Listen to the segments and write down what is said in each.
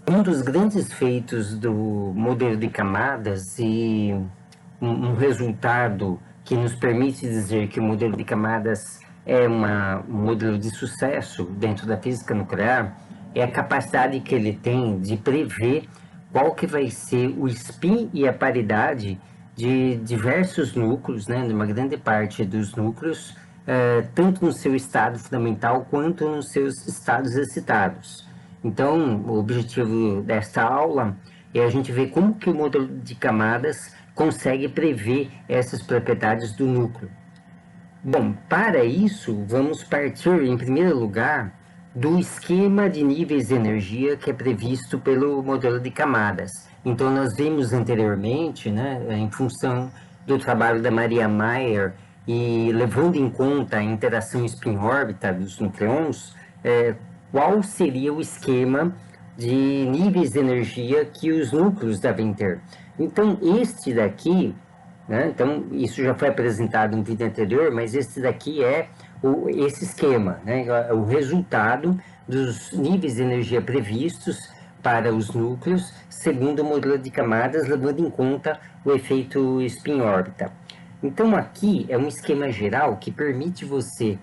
Um dos grandes feitos do modelo de camadas e um resultado que nos permite dizer que o modelo de camadas é um modelo de sucesso dentro da física nuclear é a capacidade que ele tem de prever qual que vai ser o spin e a paridade de diversos núcleos, né, de uma grande parte dos núcleos, tanto no seu estado fundamental quanto nos seus estados excitados. Então, o objetivo desta aula é a gente ver como que o modelo de camadas consegue prever essas propriedades do núcleo. Bom, para isso, vamos partir, em primeiro lugar, do esquema de níveis de energia que é previsto pelo modelo de camadas. Então, nós vimos anteriormente, né, em função do trabalho da Maria Mayer e levando em conta a interação spin-órbita dos nucleons, qual seria o esquema de níveis de energia que os núcleos devem ter. Então, este daqui, né, então, isso já foi apresentado no vídeo anterior, mas este daqui é esse esquema, né, o resultado dos níveis de energia previstos para os núcleos, segundo o modelo de camadas, levando em conta o efeito spin-órbita. Então, aqui é um esquema geral que permite você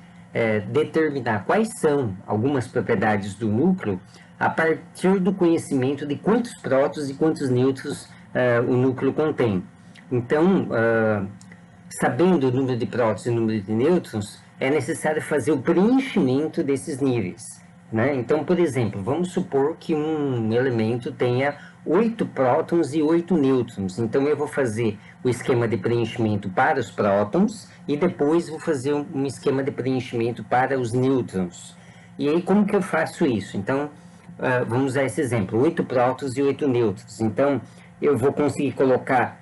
determinar quais são algumas propriedades do núcleo a partir do conhecimento de quantos prótons e quantos nêutrons o núcleo contém. Então, sabendo o número de prótons e o número de nêutrons, é necessário fazer o preenchimento desses níveis, né? Então, por exemplo, vamos supor que um elemento tenha 8 prótons e 8 nêutrons. Então, eu vou fazer o esquema de preenchimento para os prótons e depois vou fazer um esquema de preenchimento para os nêutrons. E aí, como que eu faço isso? Então, vamos usar esse exemplo, 8 prótons e 8 nêutrons. Então, eu vou conseguir colocar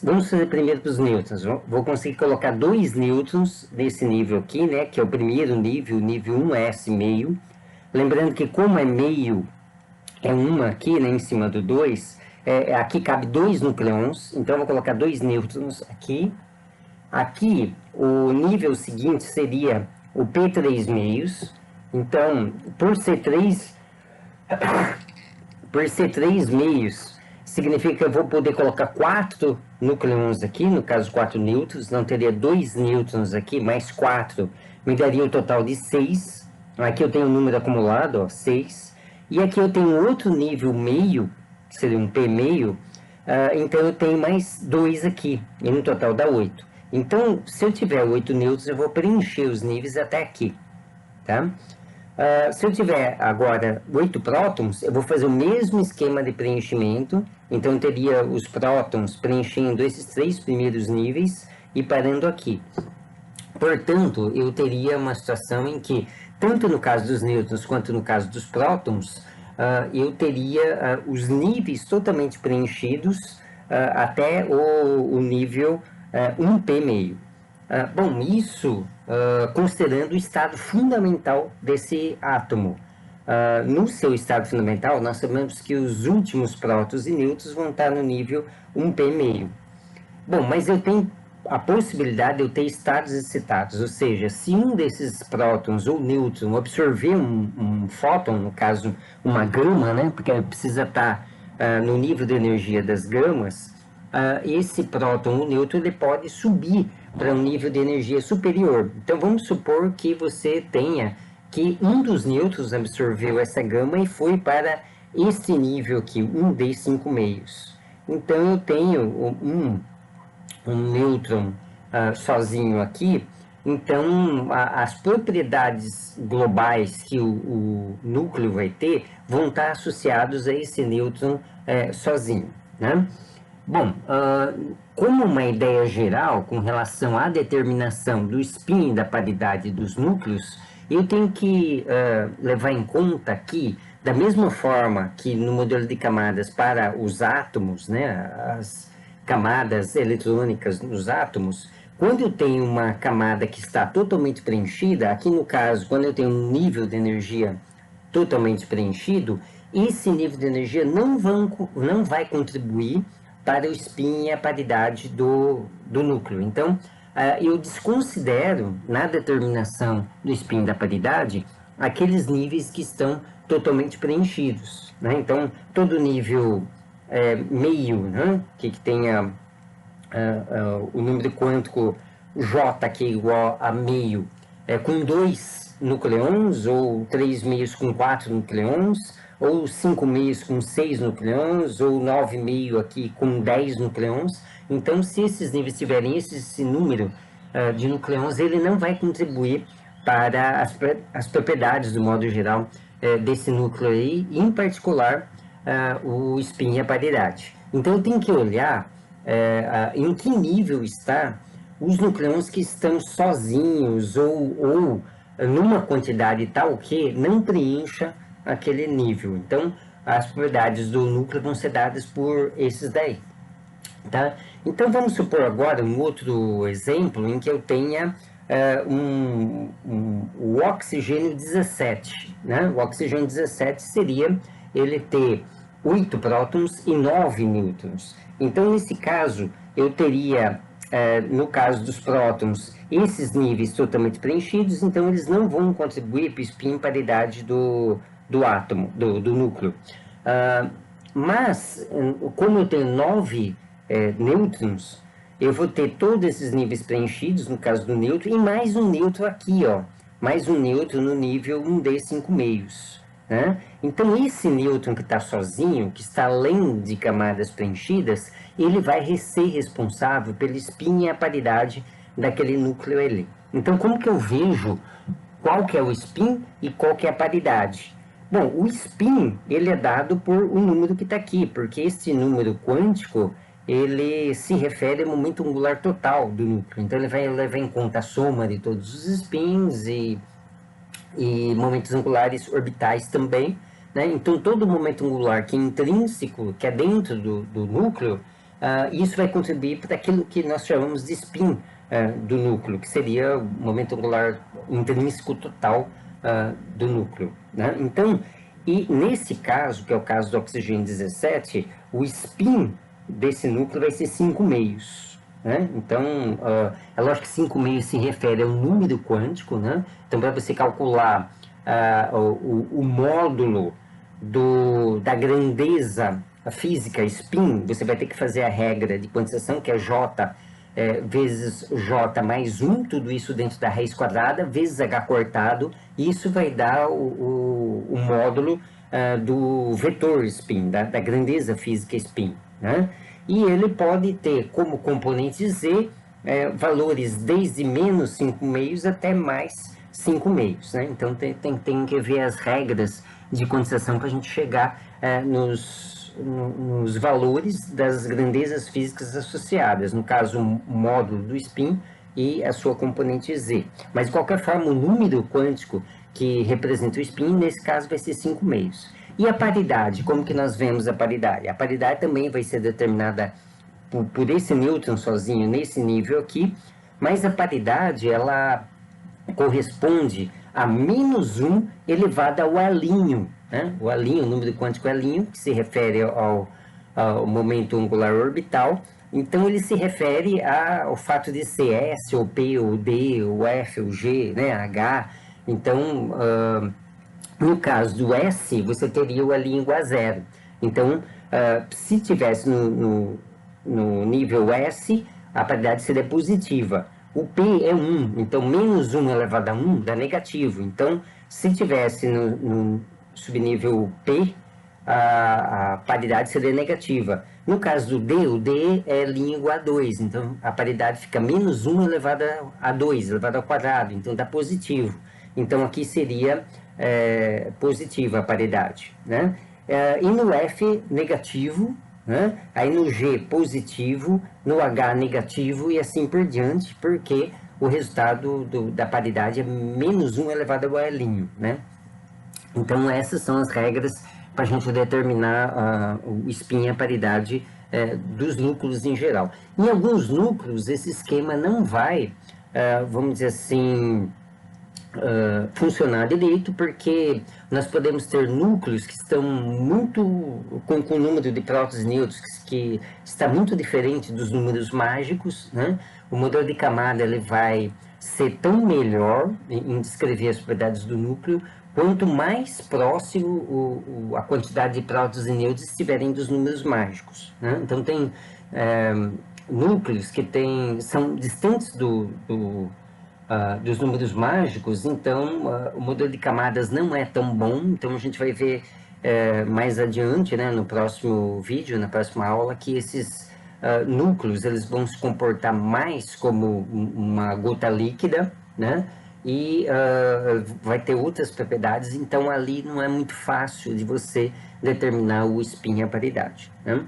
vamos fazer primeiro para os nêutrons. Vou conseguir colocar 2 nêutrons nesse nível aqui, né, que é o primeiro nível, nível 1s meio. Lembrando que como é meio, é 1 aqui, né, em cima do 2, aqui cabe 2 nucleons, então eu vou colocar 2 nêutrons aqui. Aqui, o nível seguinte seria o P3 meios. Então, por ser 3 meios, significa que eu vou poder colocar 4 nucleons aqui, no caso 4 nêutrons, não teria 2 nêutrons aqui, mais 4, me daria um total de 6. Aqui eu tenho o número acumulado, ó, 6. E aqui eu tenho outro nível meio, que seria um P meio, então eu tenho mais 2 aqui, e no total dá 8. Então, se eu tiver 8 nêutrons, eu vou preencher os níveis até aqui, tá? Se eu tiver agora 8 prótons, eu vou fazer o mesmo esquema de preenchimento. Então, eu teria os prótons preenchendo esses 3 primeiros níveis e parando aqui. Portanto, eu teria uma situação em que, tanto no caso dos nêutrons quanto no caso dos prótons, eu teria os níveis totalmente preenchidos até o nível 1P meio. Bom, isso considerando o estado fundamental desse átomo. No seu estado fundamental, nós sabemos que os últimos prótons e nêutrons vão estar no nível 1P meio. Bom, mas eu tenho a possibilidade de eu ter estados excitados, ou seja, se um desses prótons ou nêutrons absorver um fóton, no caso uma gama, né, porque precisa estar no nível de energia das gamas, esse próton ou nêutron ele pode subir para um nível de energia superior. Então vamos supor que você tenha que um dos nêutrons absorveu essa gama e foi para este nível aqui, 1d5 meios. Então eu tenho um nêutron sozinho aqui, então as propriedades globais que o núcleo vai ter vão estar associados a esse nêutron sozinho, né? Bom, como uma ideia geral com relação à determinação do spin e da paridade dos núcleos, eu tenho que levar em conta aqui, da mesma forma que no modelo de camadas para os átomos, né, as camadas eletrônicas nos átomos, quando eu tenho uma camada que está totalmente preenchida, aqui no caso, quando eu tenho um nível de energia totalmente preenchido, esse nível de energia não vai contribuir para o spin e a paridade do núcleo. Então, eu desconsidero, na determinação do spin da paridade, aqueles níveis que estão totalmente preenchidos, né? Então, todo nível meio, né? Que tenha o número quântico J, que é igual a meio, com 2 nucleons, ou 3 meios com 4 nucleons, ou 5 meios com 6 nucleons, ou 9 meio aqui com 10 nucleons. Então, se esses níveis tiverem esse número de nucleons, ele não vai contribuir para as propriedades, do modo geral, desse núcleo aí, em particular, o spin e a paridade. Então, eu tenho que olhar em que nível está os nucleons que estão sozinhos ou numa quantidade tal que não preencha aquele nível. Então, as propriedades do núcleo vão ser dadas por esses daí. Tá? Então, vamos supor agora um outro exemplo em que eu tenha o oxigênio 17. Né? O oxigênio 17 seria ele ter 8 prótons e 9 nêutrons. Então, nesse caso, eu teria, no caso dos prótons, esses níveis totalmente preenchidos, então eles não vão contribuir para o spin paridade do átomo, do núcleo. Mas, como eu tenho 9 nêutrons, eu vou ter todos esses níveis preenchidos, no caso do nêutron, e mais um nêutron aqui, ó, mais um nêutron no nível 1d5 meios. Né? Então, esse nêutron que está sozinho, que está além de camadas preenchidas, ele vai ser responsável pelo spin e a paridade daquele núcleo ali. Então, como que eu vejo qual que é o spin e qual que é a paridade? Bom, o spin, ele é dado por um número que está aqui, porque esse número quântico, ele se refere ao momento angular total do núcleo. Então, ele vai levar em conta a soma de todos os spins e momentos angulares orbitais também, né? Então, todo momento angular que é intrínseco, que é dentro do núcleo, isso vai contribuir para aquilo que nós chamamos de spin do núcleo, que seria o momento angular intrínseco total do núcleo, né? Então, e nesse caso, que é o caso do oxigênio 17, o spin desse núcleo vai ser 5 meios. Né? Então, é lógico que 5 meios se refere ao número quântico, né? Então, para você calcular o módulo da grandeza física spin, você vai ter que fazer a regra de quantização, que é J vezes J mais 1, tudo isso dentro da raiz quadrada, vezes H cortado, e isso vai dar o módulo do vetor spin, da grandeza física spin, né? E ele pode ter como componente Z valores desde menos 5 meios até mais 5 meios, né? Então tem que ver as regras de quantização para a gente chegar nos valores das grandezas físicas associadas, no caso o módulo do spin e a sua componente Z. Mas de qualquer forma, o número quântico que representa o spin, nesse caso vai ser 5 meios. E a paridade, como que nós vemos a paridade? A paridade também vai ser determinada por esse nêutron sozinho, nesse nível aqui, mas a paridade, ela corresponde a menos 1 elevado ao alinho, né? O alinho, o número quântico alinho, que se refere ao momento angular orbital. Então, ele se refere ao fato de ser S, ou P, ou D, ou F, ou G, né? H. Então, no caso do S, você teria o alinho igual a zero. Então, se tivesse no nível S, a paridade seria positiva. O P é 1, então menos 1 elevado a 1 dá negativo. Então, se tivesse no subnível P, a paridade seria negativa. No caso do D, o D é linha igual a 2, então a paridade fica menos 1 elevado a 2, elevado ao quadrado, então dá positivo. Então, aqui seria positiva a paridade, né? E no F, negativo, né? Aí no G, positivo, no H, negativo, e assim por diante, porque o resultado da paridade é menos 1 elevado ao L, né? Então, essas são as regras para a gente determinar o spin e a paridade dos núcleos em geral. Em alguns núcleos, esse esquema não vai, vamos dizer assim, funcionar direito, porque nós podemos ter núcleos que estão muito com o número de prótons e nêutrons que está muito diferente dos números mágicos, né? O modelo de camada ele vai ser tão melhor em descrever as propriedades do núcleo quanto mais próximo a quantidade de prótons e nêutrons estiverem dos números mágicos, né? Então, tem núcleos que são distantes dos números mágicos, então o modelo de camadas não é tão bom. Então, a gente vai ver mais adiante, né, no próximo vídeo, na próxima aula, que esses núcleos eles vão se comportar mais como uma gota líquida, né? E vai ter outras propriedades, então ali não é muito fácil de você determinar o spin e a paridade, né?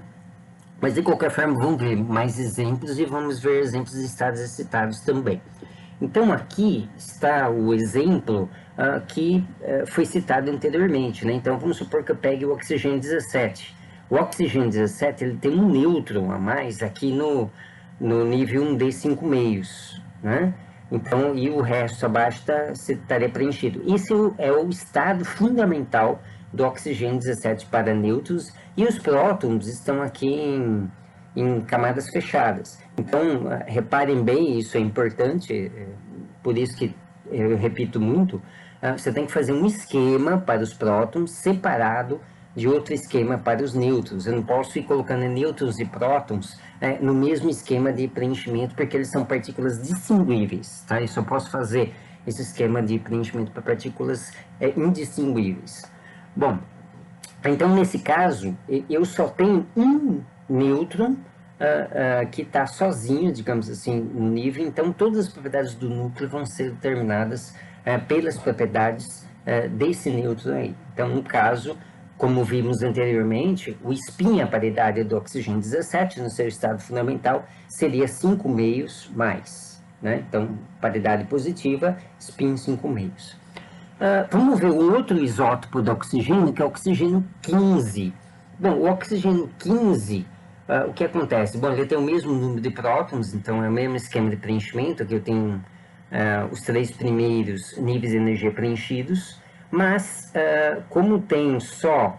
Mas de qualquer forma, vamos ver mais exemplos e vamos ver exemplos de estados excitados também. Então aqui está o exemplo que foi citado anteriormente, né? Então vamos supor que eu pegue o oxigênio 17. O oxigênio 17 ele tem um nêutron a mais aqui no nível 1D5 meios, né? Então, e o resto abaixo estaria preenchido. Esse é o estado fundamental do oxigênio 17 para nêutrons, e os prótons estão aqui em camadas fechadas. Então, reparem bem, isso é importante, por isso que eu repito muito, você tem que fazer um esquema para os prótons separado de outro esquema para os nêutrons. Eu não posso ir colocando nêutrons e prótons no mesmo esquema de preenchimento, porque eles são partículas distinguíveis, tá? Eu só posso fazer esse esquema de preenchimento para partículas indistinguíveis. Bom, então nesse caso, eu só tenho um nêutron que está sozinho, digamos assim, no nível. Então todas as propriedades do núcleo vão ser determinadas pelas propriedades desse nêutron aí. Então, no caso, como vimos anteriormente, o spin, a paridade do oxigênio 17, no seu estado fundamental, seria 5 meios mais, né? Então, paridade positiva, spin 5 meios. Vamos ver o outro isótopo do oxigênio, que é o oxigênio 15. Bom, o oxigênio 15, o que acontece? Bom, ele tem o mesmo número de prótons, então é o mesmo esquema de preenchimento, que eu tenho os 3 primeiros níveis de energia preenchidos, mas como tem só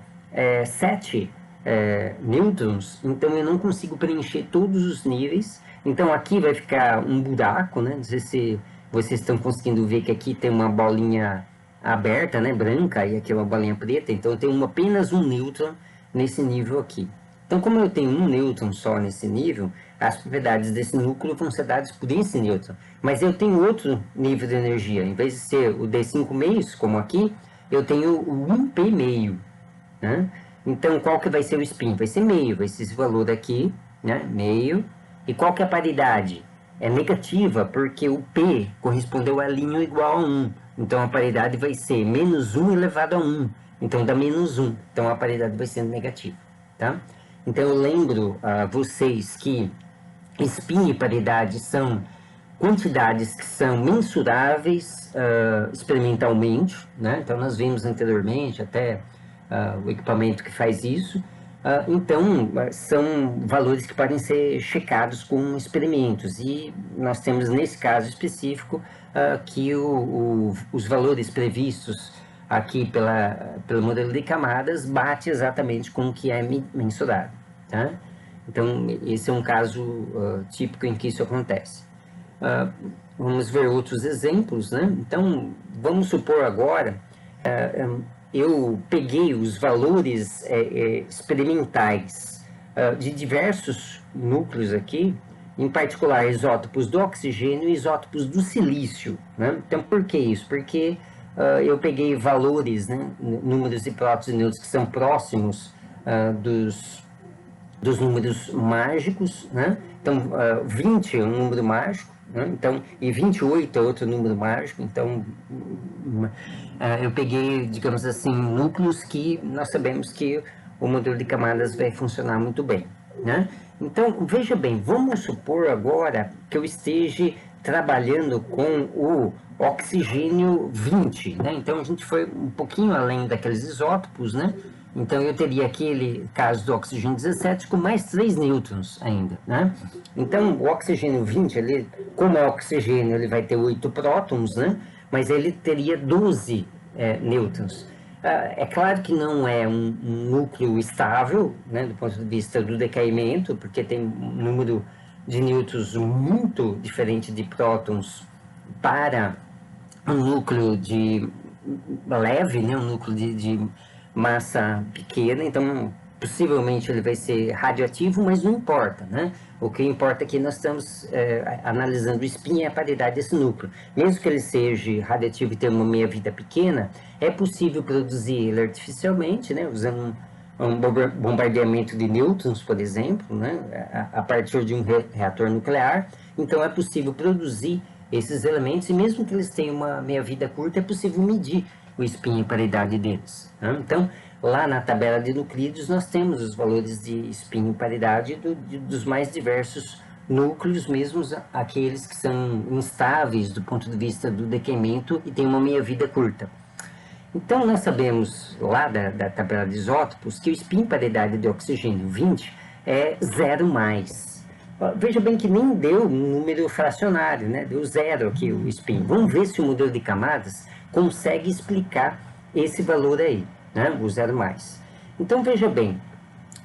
7 nêutrons, então eu não consigo preencher todos os níveis. Então aqui vai ficar um buraco, né? Não sei se vocês estão conseguindo ver que aqui tem uma bolinha aberta, né, branca, e aqui é uma bolinha preta. Então eu tenho apenas um nêutron nesse nível aqui. Então, como eu tenho um nêutron só nesse nível, as propriedades desse núcleo vão ser dadas por esse nêutron. Mas eu tenho outro nível de energia. Em vez de ser o D5 meios, como aqui, eu tenho o 1P meio, né? Então, qual que vai ser o spin? Vai ser meio, vai ser esse valor aqui, né? Meio. E qual que é a paridade? É negativa, porque o P correspondeu a linha igual a 1. Então, a paridade vai ser menos 1 elevado a 1. Então, dá menos 1. Então, a paridade vai ser negativa, tá? Então, eu lembro a vocês que spin e paridade são quantidades que são mensuráveis experimentalmente, né? Então, nós vimos anteriormente até o equipamento que faz isso. Então, são valores que podem ser checados com experimentos. E nós temos, nesse caso específico, que os valores previstos aqui pelo modelo de camadas bate exatamente com o que é mensurado, tá? Então, esse é um caso típico em que isso acontece. Vamos ver outros exemplos, né? Então, vamos supor agora, eu peguei os valores experimentais de diversos núcleos aqui, em particular isótopos do oxigênio e isótopos do silício, né? Então, por que isso? Porque eu peguei valores, né, números de prótons e nêutrons que são próximos dos números mágicos, né? Então, 20 é um número mágico, né? Então, e 28 é outro número mágico. Então, eu peguei, digamos assim, núcleos que nós sabemos que o modelo de camadas vai funcionar muito bem, né? Então, veja bem, vamos supor agora que eu esteja trabalhando com o oxigênio 20, né? Então, a gente foi um pouquinho além daqueles isótopos, né? Então, eu teria aquele caso do oxigênio 17 com mais 3 nêutrons ainda, né? Então, o oxigênio 20, ele, como é oxigênio, ele vai ter 8 prótons, né? Mas ele teria 12 nêutrons. É claro que não é um núcleo estável, né, do ponto de vista do decaimento, porque tem um número de nêutrons muito diferente de prótons para um núcleo de leve, né? Um núcleo de massa pequena, então possivelmente ele vai ser radioativo, mas não importa, né? O que importa é que nós estamos analisando o spin e a paridade desse núcleo. Mesmo que ele seja radioativo e tenha uma meia-vida pequena, é possível produzir ele artificialmente, né? Usando um bombardeamento de nêutrons, por exemplo, né? A partir de um reator nuclear. Então é possível produzir esses elementos, e mesmo que eles tenham uma meia-vida curta, é possível medir o spin e paridade deles, né? Então, lá na tabela de nuclídeos, nós temos os valores de spin e paridade dos mais diversos núcleos, mesmo aqueles que são instáveis do ponto de vista do decaimento e têm uma meia-vida curta. Então, nós sabemos lá da tabela de isótopos que o spin e paridade de oxigênio 20 é 0 mais. Veja bem que nem deu um número fracionário, né? Deu 0 aqui o spin. Vamos ver se o modelo de camadas consegue explicar esse valor aí, né? O 0 mais. Então, veja bem,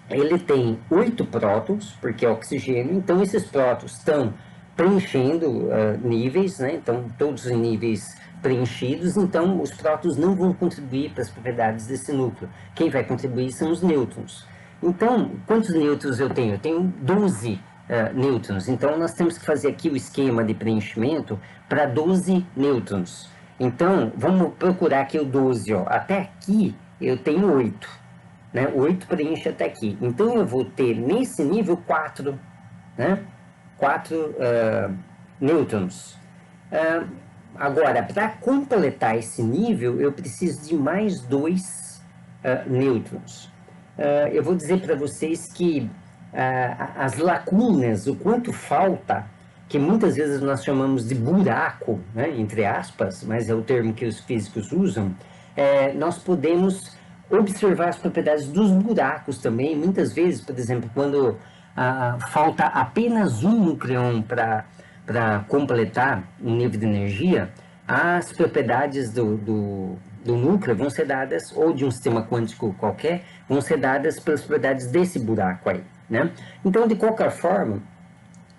ele tem 8 prótons, porque é oxigênio, então esses prótons estão preenchendo níveis, né? Então, todos os níveis preenchidos, então os prótons não vão contribuir para as propriedades desse núcleo. Quem vai contribuir são os nêutrons. Então, quantos nêutrons eu tenho? Eu tenho 12 nêutrons. Então, nós temos que fazer aqui o esquema de preenchimento para 12 nêutrons. Então, vamos procurar aqui o 12. Ó. Até aqui, eu tenho 8. Né? 8 preenche até aqui. Então, eu vou ter, nesse nível, 4. Né? 4 nêutrons. Agora, para completar esse nível, eu preciso de mais 2 nêutrons. Eu vou dizer para vocês que as lacunas, o quanto falta, que muitas vezes nós chamamos de buraco, né, entre aspas, mas é o termo que os físicos usam, nós podemos observar as propriedades dos buracos também. Muitas vezes, por exemplo, quando falta apenas um nucleon para completar um nível de energia, as propriedades do núcleo vão ser dadas, ou de um sistema quântico qualquer, vão ser dadas pelas propriedades desse buraco aí, né? Então, de qualquer forma,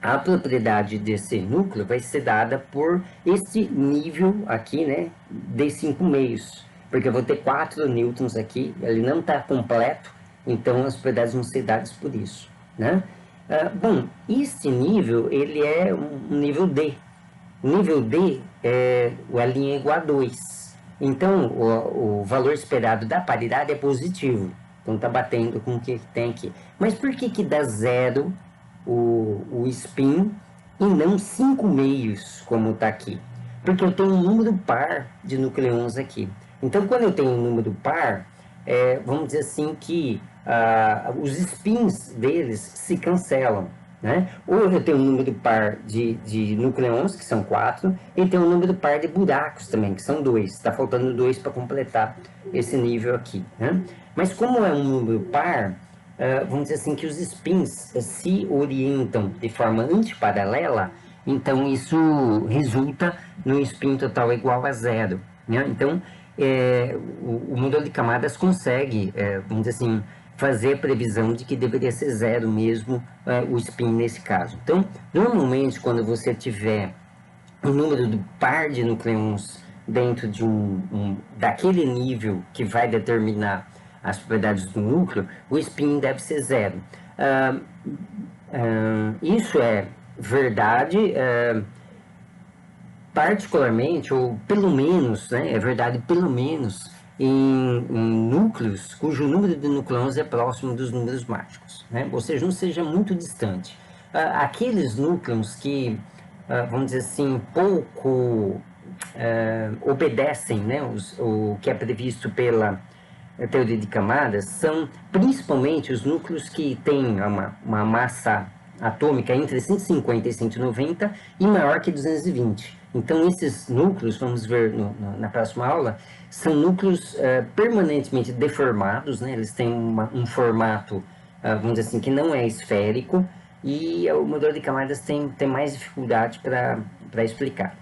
a propriedade desse núcleo vai ser dada por esse nível aqui, né, de 5 meios, porque eu vou ter 4 nêutrons aqui, ele não está completo, então as propriedades vão ser dadas por isso, né? Bom, este nível, ele é um nível D. Nível D, o L é igual a 2. Então, o valor esperado da paridade é positivo. Então, está batendo com o que tem aqui. Mas por que dá 0 o spin e não 5 meios, como está aqui? Porque eu tenho um número par de nucleons aqui. Então, quando eu tenho um número par, vamos dizer assim que os spins deles se cancelam, né? Ou eu tenho um número par de nucleons, que são 4, e tenho um número par de buracos também, que são 2. Está faltando 2 para completar esse nível aqui, né? Mas como é um número par, vamos dizer assim que os spins se orientam de forma antiparalela, então isso resulta no spin total igual a 0, né? Então, o modelo de camadas consegue, vamos dizer assim, fazer a previsão de que deveria ser 0 mesmo o spin nesse caso. Então, normalmente, quando você tiver um número do par de nucleons dentro de daquele nível que vai determinar as propriedades do núcleo, o spin deve ser 0. Isso é verdade, particularmente, ou pelo menos, né, é verdade pelo menos em núcleos cujo número de nucleons é próximo dos números mágicos, né? Ou seja, não seja muito distante. Aqueles núcleos que, vamos dizer assim, pouco obedecem, né, o que é previsto pela teoria de camadas, são principalmente os núcleos que têm uma massa atômica entre 150 e 190 e maior que 220. Então, esses núcleos, vamos ver na próxima aula, são núcleos permanentemente deformados, né? Eles têm um formato, vamos dizer assim, que não é esférico, e o modelo de camadas tem mais dificuldade para explicar.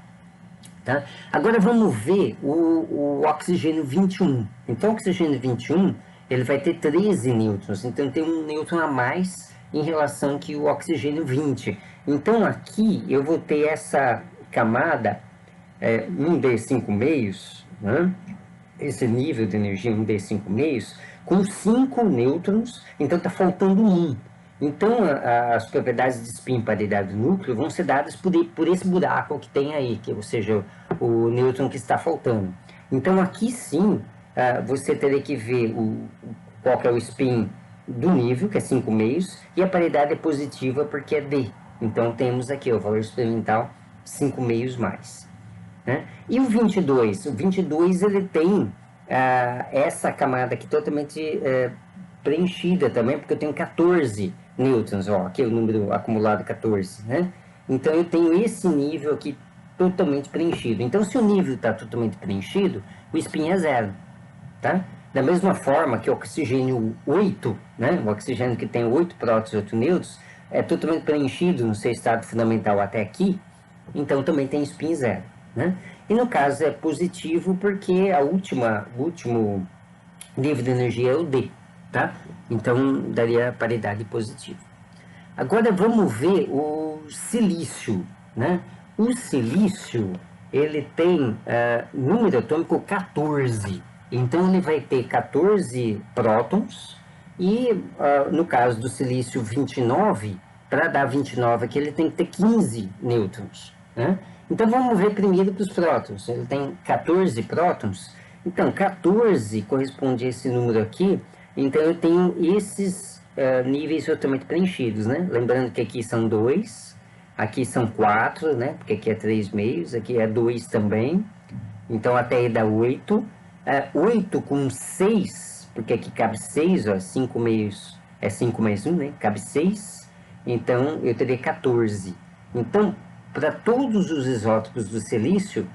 Tá? Agora vamos ver o oxigênio 21. Então, o oxigênio 21, ele vai ter 13 nêutrons, então tem um nêutron a mais em relação que o oxigênio 20. Então, aqui eu vou ter essa camada 1D5 meios, né? esse nível de energia, um D5 meios, com 5 nêutrons, então está faltando um. Então, as propriedades de spin paridade do núcleo vão ser dadas por esse buraco que tem aí, ou seja, o nêutron que está faltando. Então, aqui sim, você teria que ver qual que é o spin do nível, que é 5 meios, e a paridade é positiva porque é D. Então, temos aqui o valor experimental 5 meios mais. Né? E o 22? O 22 ele tem essa camada aqui totalmente preenchida também, porque eu tenho 14 nêutrons, ó, aqui é o número acumulado 14, né? Então eu tenho esse nível aqui totalmente preenchido. Então se o nível está totalmente preenchido, o spin é zero, tá? Da mesma forma que o oxigênio 8, né? O oxigênio que tem 8 prótons e 8 nêutrons, é totalmente preenchido no seu estado fundamental até aqui, então também tem spin zero, né? E no caso é positivo porque o último nível de energia é o D, tá? Então daria paridade positiva. Agora vamos ver o silício, né? O silício, ele tem número atômico 14, então ele vai ter 14 prótons e no caso do silício 29, para dar 29 aqui ele tem que ter 15 nêutrons, né? Então vamos ver primeiro para os prótons. Ele tem 14 prótons. Então 14 corresponde a esse número aqui. Então eu tenho esses níveis totalmente preenchidos, né? Lembrando que aqui são 2, aqui são 4, né? Porque aqui é 3 meios, aqui é 2 também. Então até aí dá 8. 8 com 6, porque aqui cabe 6, ó, 5 meios é 5 mais 1, né? Cabe 6. Então eu teria 14. Então, para todos os isótopos do silício,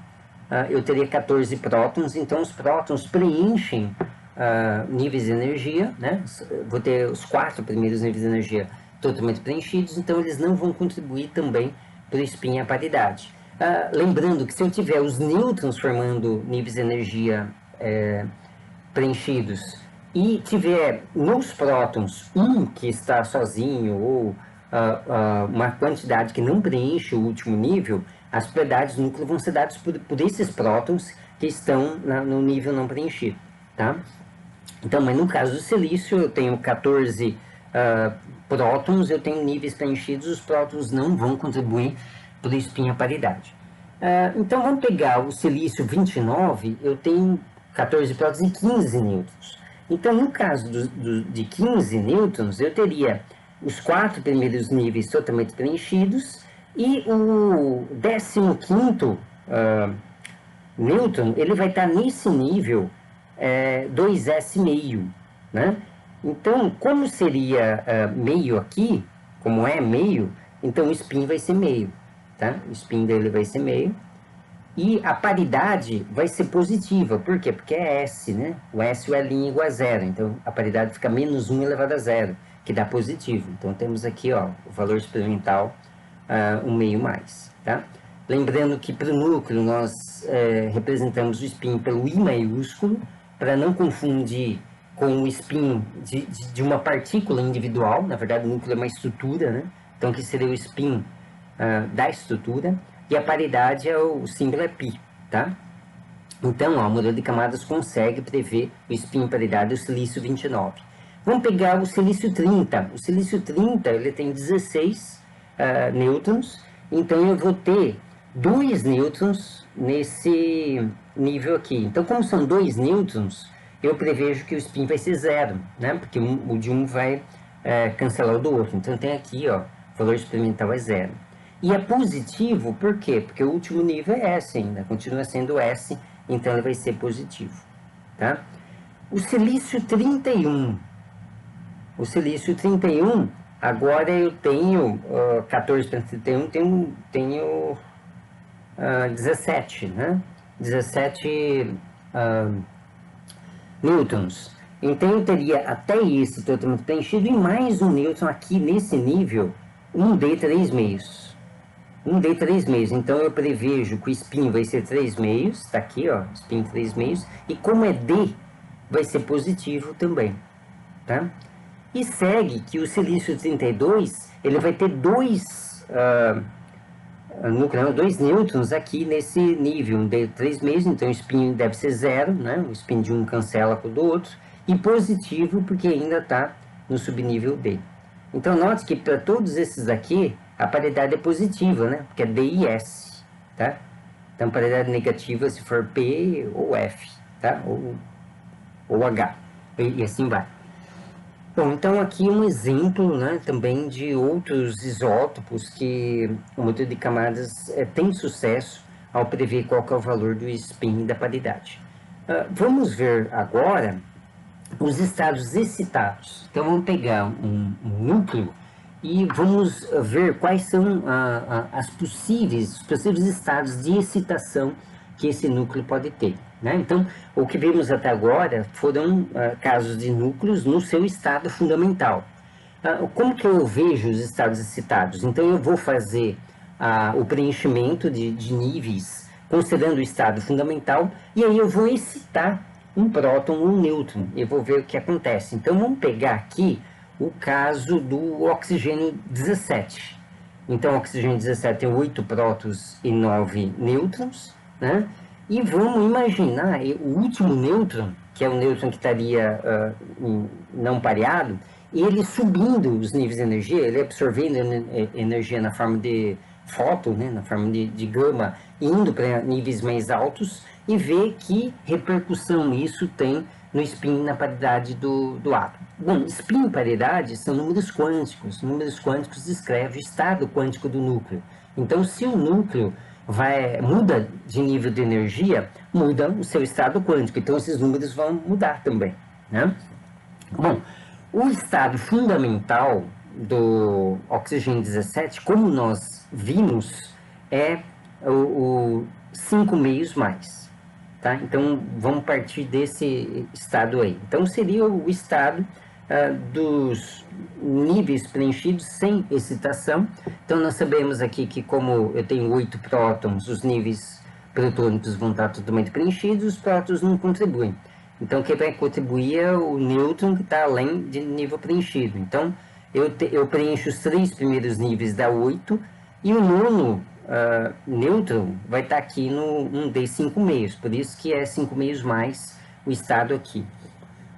eu teria 14 prótons, então os prótons preenchem níveis de energia, né? Vou ter os 4 primeiros níveis de energia totalmente preenchidos, então eles não vão contribuir também para o spin à paridade. Lembrando que se eu tiver os nêutrons formando níveis de energia preenchidos e tiver nos prótons um que está sozinho ou uma quantidade que não preenche o último nível, as propriedades do núcleo vão ser dadas por esses prótons que estão no nível não preenchido, tá? Então, mas no caso do silício, eu tenho 14 prótons, eu tenho níveis preenchidos, os prótons não vão contribuir para o spin à paridade. Então, vamos pegar o silício 29, eu tenho 14 prótons e 15 nêutrons. Então, no caso de 15 nêutrons, eu teria os 4 primeiros níveis totalmente preenchidos e o 15º nêutron, ele vai estar nesse nível 2s meio, né? Então, como seria meio aqui, como é meio, então o spin vai ser meio, tá? O spin dele vai ser meio. E a paridade vai ser positiva, por quê? Porque é S, né? O S e o L igual a zero, então a paridade fica menos 1 elevado a zero, que dá positivo. Então temos aqui, ó, o valor experimental 1 meio mais, tá? Lembrando que para o núcleo nós representamos o spin pelo I maiúsculo, para não confundir com o spin de uma partícula individual. Na verdade o núcleo é uma estrutura, né? Então que seria o spin da estrutura. E a paridade o símbolo é π, tá? Então, ó, o modelo de camadas consegue prever o spin paridade do silício 29. Vamos pegar o silício 30. O silício 30, ele tem 16 nêutrons, então eu vou ter 2 nêutrons nesse nível aqui. Então, como são 2 nêutrons, eu prevejo que o spin vai ser zero, né? Porque o de um vai cancelar o do outro. Então, tem aqui, ó, o valor experimental é zero. E é positivo, por quê? Porque o último nível é S ainda, continua sendo S, então ele vai ser positivo, tá? O silício 31. O silício 31, agora eu tenho 14 para 31, tenho 17, né? 17 nêutrons. Então eu teria até esse totalmente preenchido e mais um nêutron aqui nesse nível, um D 3 meios. Um D 3 meios, então eu prevejo que o spin vai ser 3 meios, tá aqui, ó, spin 3 meios, e como é D, vai ser positivo também, tá? E segue que o silício 32, ele vai ter 2 nuclear, 2 nêutrons aqui nesse nível, um de 3,5, então o spin deve ser 0, né? O spin de um cancela com o do outro, e positivo porque ainda está no subnível D. Então note que para todos esses aqui, a paridade é positiva, né? Porque é D e S, tá? Então paridade negativa se for P ou F, tá? Ou H, e assim vai. Bom, então aqui um exemplo, né, também de outros isótopos que o modelo de camadas tem sucesso ao prever qual que é o valor do spin da paridade. Vamos ver agora os estados excitados. Então vamos pegar um núcleo e vamos ver quais são os possíveis estados de excitação que esse núcleo pode ter, né? Então, o que vimos até agora foram casos de núcleos no seu estado fundamental. Como que eu vejo os estados excitados? Então, eu vou fazer o preenchimento de níveis, considerando o estado fundamental, e aí eu vou excitar um próton ou um nêutron. Eu vou ver o que acontece. Então, vamos pegar aqui o caso do oxigênio 17. Então, o oxigênio 17 tem 8 prótons e 9 nêutrons, né? E vamos imaginar o último nêutron, que é o nêutron que estaria não pareado, ele subindo os níveis de energia, ele absorvendo energia na forma de fóton, né, na forma de gama, indo para níveis mais altos, e ver que repercussão isso tem no spin na paridade do átomo. Bom, spin e paridade são números quânticos. Números quânticos descrevem o estado quântico do núcleo. Então, se o núcleo muda de nível de energia, muda o seu estado quântico. Então, esses números vão mudar também, né? Bom, o estado fundamental do oxigênio 17, como nós vimos, é o 5 meios mais. Tá? Então, vamos partir desse estado aí. Então, seria o estado dos níveis preenchidos sem excitação. Então, nós sabemos aqui que, como eu tenho 8 prótons, os níveis protônicos vão estar totalmente preenchidos, os prótons não contribuem. Então, quem vai contribuir é o nêutron, que está além de nível preenchido. Então, eu preencho os 3 primeiros níveis da 8, e o nono nêutron vai estar aqui no 1D5 meios, por isso que é 5 meios mais o estado aqui.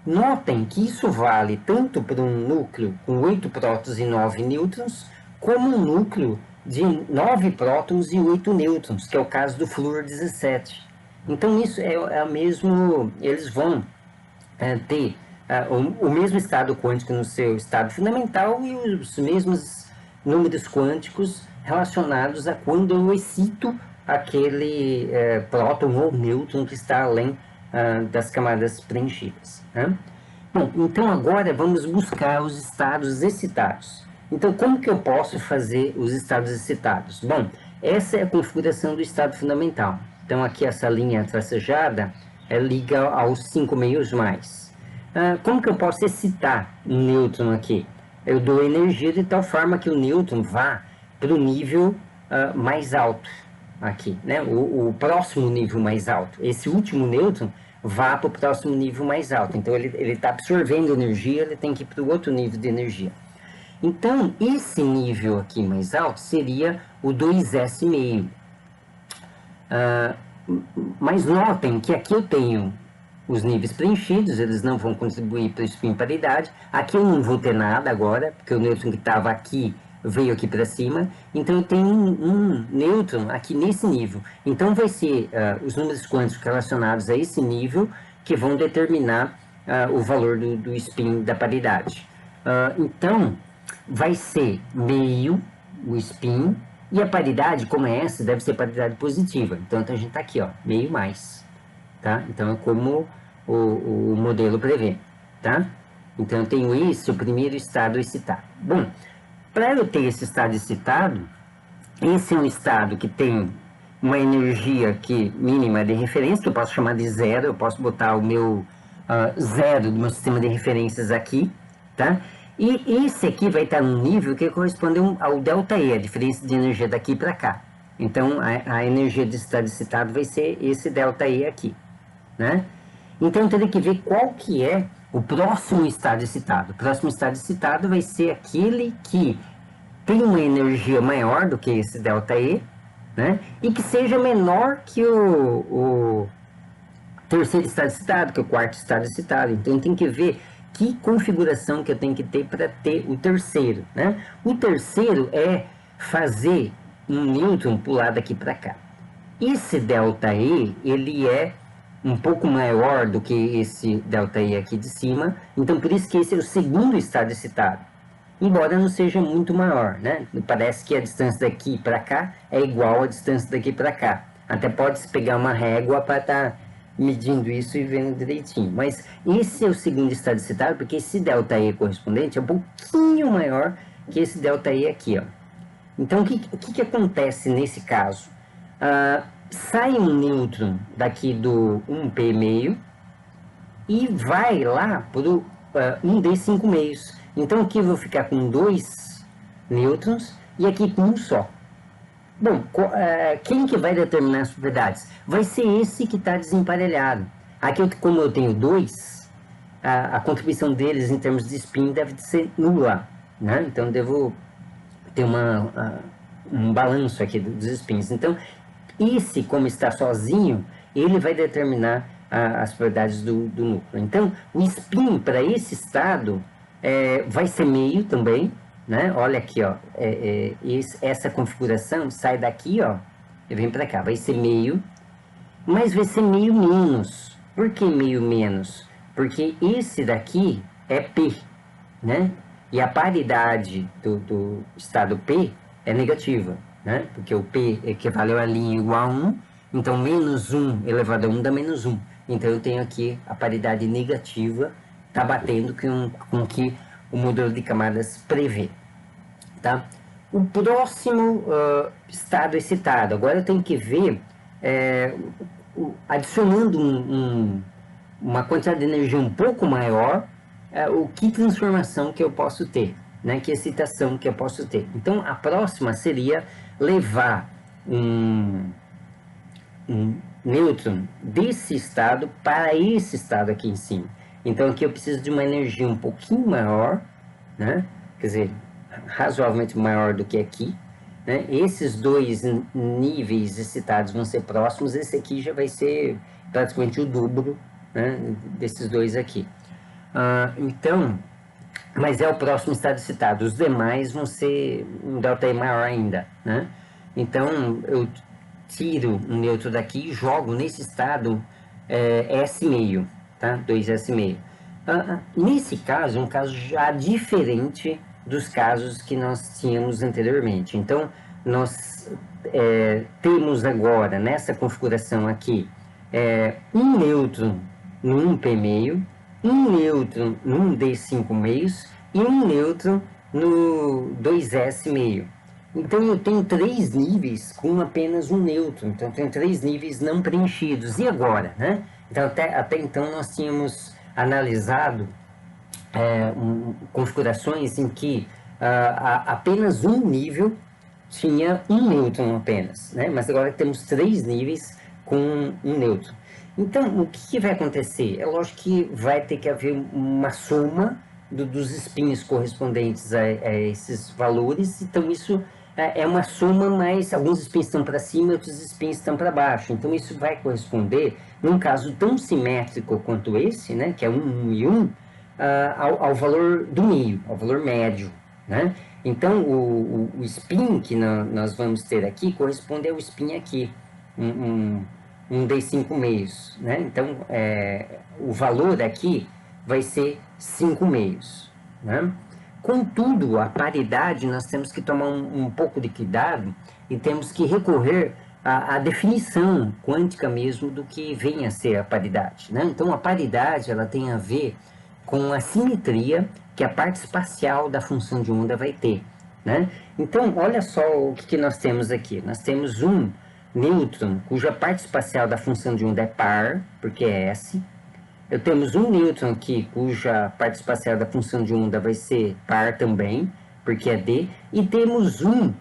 Notem que isso vale tanto para um núcleo com 8 prótons e 9 nêutrons, como um núcleo de 9 prótons e 8 nêutrons, que é o caso do flúor 17. Então isso é mesmo, eles vão ter o mesmo estado quântico no seu estado fundamental e os mesmos números quânticos relacionados a quando eu excito aquele próton ou nêutron que está além das camadas preenchidas, né? Bom, então agora vamos buscar os estados excitados. Então, como que eu posso fazer os estados excitados? Bom, essa é a configuração do estado fundamental. Então, aqui essa linha tracejada liga aos 5 meios mais. Como que eu posso excitar um nêutron aqui? Eu dou energia de tal forma que o nêutron vá para o nível mais alto aqui, né? O próximo nível mais alto. Esse último nêutron vá para o próximo nível mais alto. Então, ele está absorvendo energia, ele tem que ir para o outro nível de energia. Então, esse nível aqui mais alto seria o 2S meio. Mas notem que aqui eu tenho os níveis preenchidos, eles não vão contribuir para o spin paridade. Aqui eu não vou ter nada agora, porque o nêutron que estava aqui veio aqui para cima, então eu tenho um nêutron aqui nesse nível. Então vai ser os números quânticos relacionados a esse nível que vão determinar o valor do spin da paridade. Então vai ser meio o spin, e a paridade, como é essa, deve ser paridade positiva. Então a gente está aqui, ó, meio mais, tá? Então é como o modelo prevê, tá? Então eu tenho esse, o primeiro estado excitado. Bom, para eu ter esse estado excitado, esse é um estado que tem uma energia aqui mínima de referência, que eu posso chamar de zero, eu posso botar o meu zero do meu sistema de referências aqui, tá? E esse aqui vai estar num nível que corresponde ao ΔE, a diferença de energia daqui para cá. Então, a energia de estado excitado vai ser esse ΔE aqui, né? Então, eu teria que ver qual que é o próximo estado excitado. O próximo estado excitado vai ser aquele que tem uma energia maior do que esse ΔE, né? E que seja menor que o terceiro estado excitado, que é o quarto estado excitado. Então tem que ver que configuração que eu tenho que ter para ter o terceiro, né? O terceiro é fazer um nêutron pular daqui para cá. Esse ΔE, ele é um pouco maior do que esse ΔE aqui de cima, então por isso que esse é o segundo estado excitado. Embora não seja muito maior, né? Parece que a distância daqui para cá é igual à distância daqui para cá. Até pode-se pegar uma régua para estar medindo isso e vendo direitinho. Mas esse é o segundo estado excitado, porque esse ΔE correspondente é um pouquinho maior que esse ΔE aqui, ó. Então, o que acontece nesse caso? Sai um nêutron daqui do 1p meio e vai lá para o 1d5 meios. Então, aqui eu vou ficar com 2 nêutrons e aqui com um só. Bom, quem que vai determinar as propriedades? Vai ser esse que está desemparelhado. Aqui, como eu tenho 2, a contribuição deles em termos de spin deve ser nula, né? Então, devo ter um balanço aqui dos spins. Então, esse, como está sozinho, ele vai determinar as propriedades do núcleo. Então, o spin para esse estado vai ser meio também, né? Olha aqui, ó, essa configuração sai daqui, ó, e vem para cá, vai ser meio, mas vai ser meio menos. Por que meio menos? Porque esse daqui é P, né? E a paridade do estado P é negativa, né? Porque o P equivaleu a linha igual a 1, então menos 1 elevado a 1 dá menos 1. Então eu tenho aqui a paridade negativa, está batendo com o que o modelo de camadas prevê, tá? O próximo estado excitado, agora eu tenho que ver, adicionando uma quantidade de energia um pouco maior, o que transformação que eu posso ter, né? Que excitação que eu posso ter. Então, a próxima seria levar um nêutron desse estado para esse estado aqui em cima. Então, aqui eu preciso de uma energia um pouquinho maior, né? Quer dizer, razoavelmente maior do que aqui, né? Esses dois níveis excitados vão ser próximos, esse aqui já vai ser praticamente o dobro, né, desses dois aqui. Então, mas é o próximo estado excitado. Os demais vão ser um ΔE maior ainda, né? Então, eu tiro um nêutron daqui e jogo nesse estado S meio, tá? 2S meio. Nesse caso, é um caso já diferente dos casos que nós tínhamos anteriormente. Então, nós temos agora, nessa configuração aqui, um nêutron no 1p meio, um nêutron no 1d5 meios e um nêutron no 2s meio. Então eu tenho 3 níveis com apenas um nêutron, então eu tenho 3 níveis não preenchidos. E agora, né? Então até então nós tínhamos analisado configurações em que apenas um nível tinha um nêutron apenas, né? Mas agora temos 3 níveis com um nêutron. Então, o que vai acontecer? É lógico que vai ter que haver uma soma dos spins correspondentes a esses valores. Então, isso é uma soma, mas alguns spins estão para cima e outros spins estão para baixo. Então, isso vai corresponder, num caso tão simétrico quanto esse, né, que é 1 e 1, ao valor do meio, ao valor médio, né? Então, o spin que nós vamos ter aqui corresponde ao spin aqui, um D5 meios, né? Então, o valor aqui vai ser 5 meios, né? Contudo, a paridade, nós temos que tomar um pouco de cuidado e temos que recorrer à definição quântica mesmo do que vem a ser a paridade, né? Então, a paridade, ela tem a ver com a simetria que a parte espacial da função de onda vai ter, né? Então, olha só o que nós temos aqui. Nós temos um nêutron cuja parte espacial da função de onda é par, porque é S. Temos um nêutron aqui cuja parte espacial da função de onda vai ser par também, porque é D. E temos um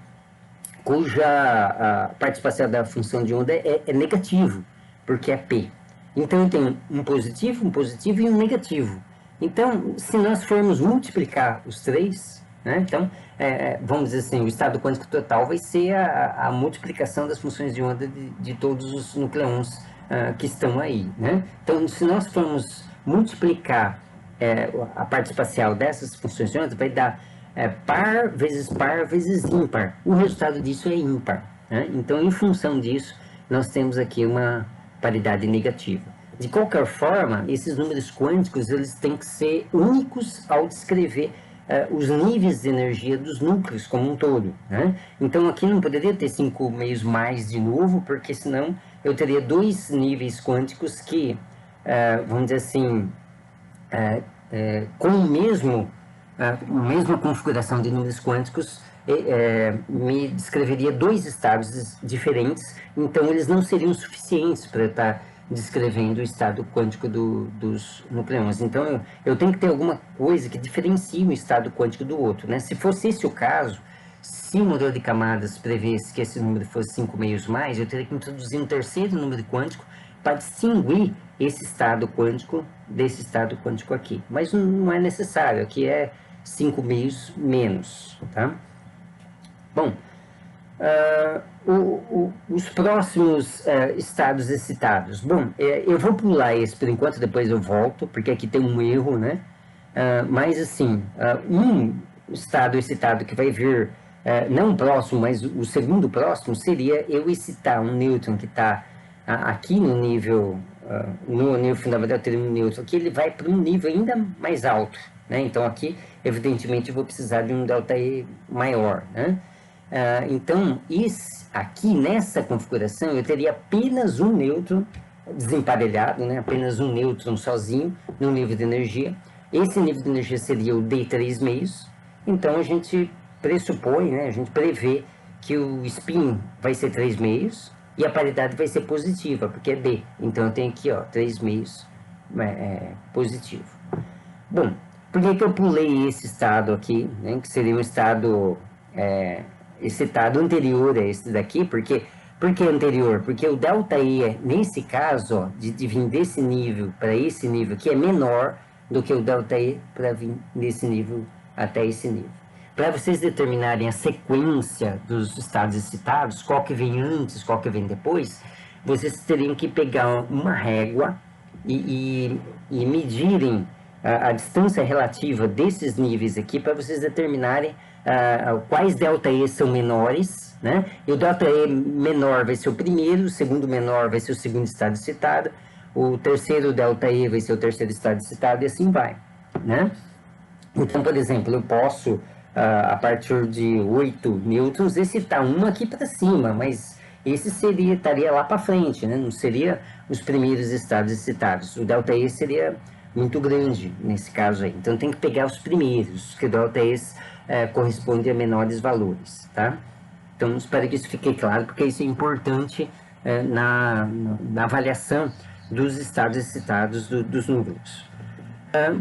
cuja parte espacial da função de onda é negativo, porque é P. Então, eu tenho um positivo e um negativo. Então, se nós formos multiplicar os três, né? Então, vamos dizer assim, o estado quântico total vai ser a multiplicação das funções de onda de todos os nucleons que estão aí, né? Então, se nós formos multiplicar a parte espacial dessas funções de onda, vai dar par vezes ímpar. O resultado disso é ímpar, né? Então, em função disso, nós temos aqui uma paridade negativa. De qualquer forma, esses números quânticos eles têm que ser únicos ao descrever os níveis de energia dos núcleos como um todo, né? Então aqui não poderia ter 5 meios mais de novo, porque senão eu teria dois níveis quânticos que, vamos dizer assim, com a mesma configuração de números quânticos, me descreveria dois estados diferentes, então eles não seriam suficientes para eu estar descrevendo o estado quântico dos nucleões. Então eu tenho que ter alguma coisa que diferencie um estado quântico do outro, né? Se fosse esse o caso, se o modelo de camadas prevesse que esse número fosse 5 meios mais, eu teria que introduzir um terceiro número quântico para distinguir esse estado quântico desse estado quântico aqui. Mas não é necessário, aqui é 5 meios menos, tá? Bom, os próximos estados excitados. Bom, eu vou pular esse por enquanto, depois eu volto, porque aqui tem um erro, né? Mas assim, um estado excitado que vai vir, não próximo, mas o segundo próximo, seria eu excitar um nêutron que está aqui no nível fundamental ter um nêutron, que ele vai para um nível ainda mais alto, né? Então aqui, evidentemente, eu vou precisar de um ΔE maior, né? Então, aqui nessa configuração, eu teria apenas um nêutron desemparelhado, né? Apenas um nêutron sozinho no nível de energia. Esse nível de energia seria o D3 meios. Então, a gente pressupõe, né? A gente prevê que o spin vai ser 3 meios e a paridade vai ser positiva, porque é D. Então, eu tenho aqui, ó, 3 meios positivo. Bom, por que eu pulei esse estado aqui, né? Que seria um estado excitado anterior a esse daqui? Por que anterior? Porque o ΔE, nesse caso, ó, de vir desse nível para esse nível aqui, é menor do que o ΔE para vir desse nível até esse nível. Para vocês determinarem a sequência dos estados excitados, qual que vem antes, qual que vem depois, vocês teriam que pegar uma régua e medirem a distância relativa desses níveis aqui para vocês determinarem quais ΔE são menores, né? E o ΔE menor vai ser o primeiro, o segundo menor vai ser o segundo estado excitado, o terceiro ΔE vai ser o terceiro estado excitado e assim vai, né? Então, por exemplo, eu posso, a partir de 8 nêutrons, excitar um aqui para cima, mas esse estaria lá para frente, né? Não seria os primeiros estados excitados. O ΔE seria muito grande nesse caso aí. Então, tem que pegar os primeiros, que o ΔEs corresponde a menores valores, tá? Então, espero que isso fique claro, porque isso é importante na avaliação dos estados excitados dos núcleos.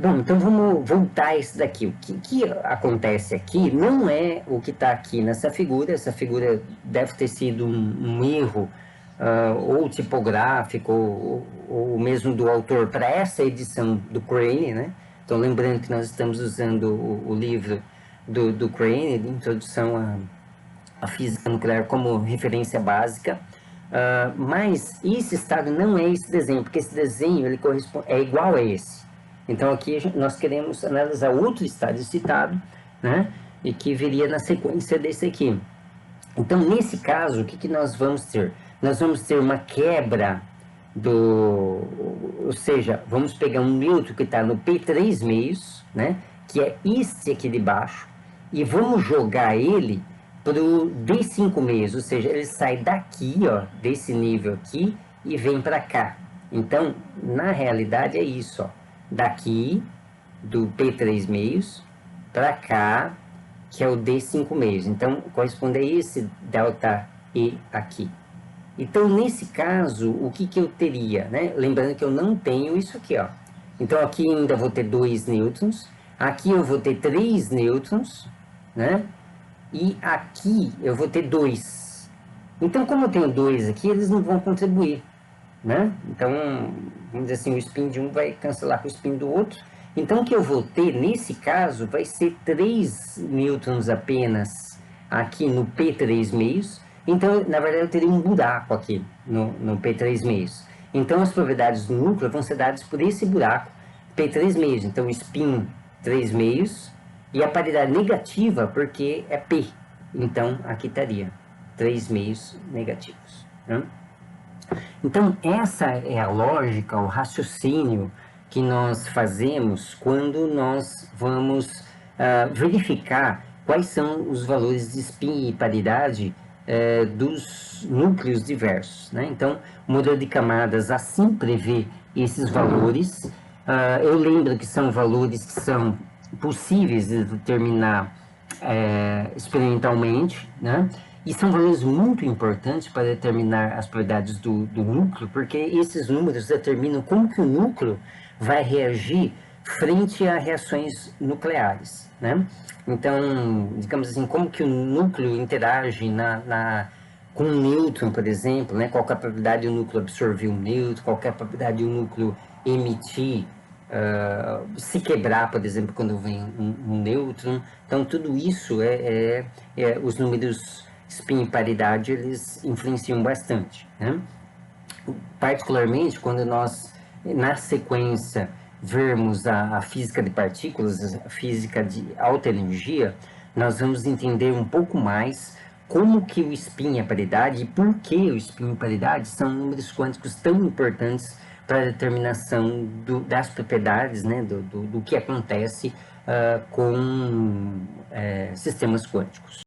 Bom, então vamos voltar a isso daqui. O que acontece aqui não é o que está aqui nessa figura. Essa figura deve ter sido um erro ou tipográfico ou mesmo do autor para essa edição do Crane, né? Então, lembrando que nós estamos usando o livro do Crane, de Introdução à Física Nuclear, como referência básica. Mas esse estado não é esse desenho, porque esse desenho ele é igual a esse. Então, aqui nós queremos analisar outro estado excitado, né? E que viria na sequência desse aqui. Então, nesse caso, o que nós vamos ter? Nós vamos ter uma quebra ou seja, vamos pegar um nêutron que está no P3 meios, né? Que é esse aqui de baixo, e vamos jogar ele para o D5 meios, ou seja, ele sai daqui, ó, desse nível aqui, e vem para cá. Então, na realidade é isso, ó. Daqui, do P3 meios, para cá, que é o D5 meios. Então, corresponde a esse ΔE aqui. Então, nesse caso, o que eu teria, né? Lembrando que eu não tenho isso aqui, ó. Então, aqui ainda vou ter 2 nêutrons. Aqui eu vou ter 3 nêutrons, né? E aqui eu vou ter 2. Então, como eu tenho 2 aqui, eles não vão contribuir, né? Então, vamos dizer assim, o spin de um vai cancelar com o spin do outro, Então, o que eu vou ter, nesse caso, vai ser 3 nêutrons apenas aqui no P3 meios. Então, na verdade, eu teria um buraco aqui no P3 meios. Então, as propriedades do núcleo vão ser dadas por esse buraco P3 meios. Então, spin 3 meios e a paridade negativa, porque é P. Então, aqui estaria 3 meios negativos, né? Então, essa é a lógica, o raciocínio que nós fazemos quando nós vamos verificar quais são os valores de spin e paridade dos núcleos diversos, né? Então, o modelo de camadas assim prevê esses valores. Eu lembro que são valores que são possíveis de determinar experimentalmente, né? E são valores muito importantes para determinar as propriedades do núcleo, porque esses números determinam como que o núcleo vai reagir frente a reações nucleares, né? Então, digamos assim, como que o núcleo interage com um nêutron, por exemplo, né? Qual é a probabilidade do núcleo absorver um nêutron, qual é a probabilidade do núcleo emitir, se quebrar, por exemplo, quando vem um nêutron. Então, tudo isso os números spin e paridade, eles influenciam bastante, né? Particularmente quando nós, na sequência, vermos a física de partículas, a física de alta energia, nós vamos entender um pouco mais como que o spin e a paridade, e por que o spin e a paridade são números quânticos tão importantes para a determinação das propriedades, né, do que acontece com sistemas quânticos.